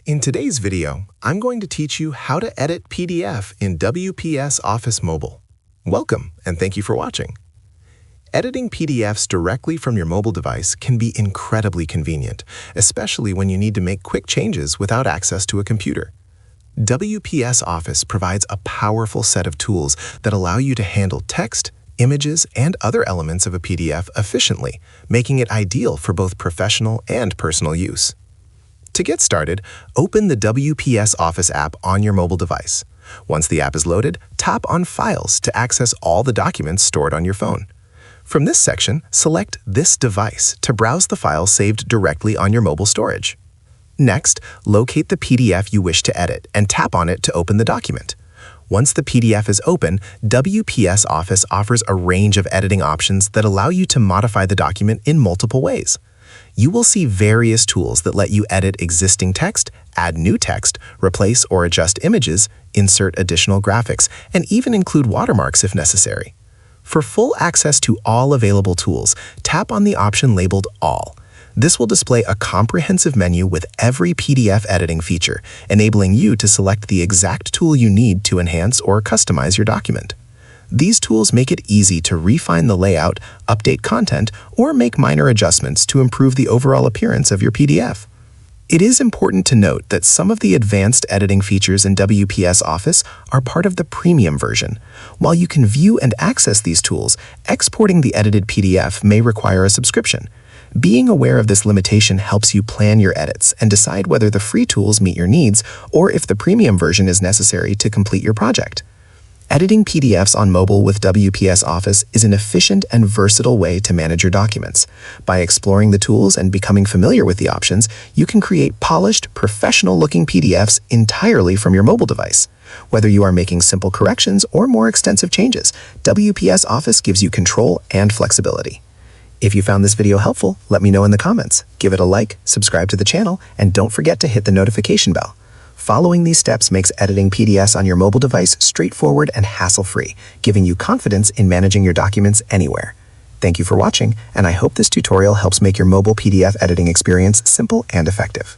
In today's video, I'm going to teach you how to edit PDF in WPS Office Mobile. Welcome, and thank you for watching. Editing PDFs directly from your mobile device can be incredibly convenient, especially when you need to make quick changes without access to a computer. WPS Office provides a powerful set of tools that allow you to handle text, images, and other elements of a PDF efficiently, making it ideal for both professional and personal use. To get started, open the WPS Office app on your mobile device. Once the app is loaded, tap on Files to access all the documents stored on your phone. From this section, select This Device to browse the files saved directly on your mobile storage. Next, locate the PDF you wish to edit and tap on it to open the document. Once the PDF is open, WPS Office offers a range of editing options that allow you to modify the document in multiple ways. You will see various tools that let you edit existing text, add new text, replace or adjust images, insert additional graphics, and even include watermarks if necessary. For full access to all available tools, tap on the option labeled All. This will display a comprehensive menu with every PDF editing feature, enabling you to select the exact tool you need to enhance or customize your document. These tools make it easy to refine the layout, update content, or make minor adjustments to improve the overall appearance of your PDF. It is important to note that some of the advanced editing features in WPS Office are part of the premium version. While you can view and access these tools, exporting the edited PDF may require a subscription. Being aware of this limitation helps you plan your edits and decide whether the free tools meet your needs or if the premium version is necessary to complete your project. Editing PDFs on mobile with WPS Office is an efficient and versatile way to manage your documents. By exploring the tools and becoming familiar with the options, you can create polished, professional-looking PDFs entirely from your mobile device. Whether you are making simple corrections or more extensive changes, WPS Office gives you control and flexibility. If you found this video helpful, let me know in the comments. Give it a like, subscribe to the channel, and don't forget to hit the notification bell. Following these steps makes editing PDFs on your mobile device straightforward and hassle-free, giving you confidence in managing your documents anywhere. Thank you for watching, and I hope this tutorial helps make your mobile PDF editing experience simple and effective.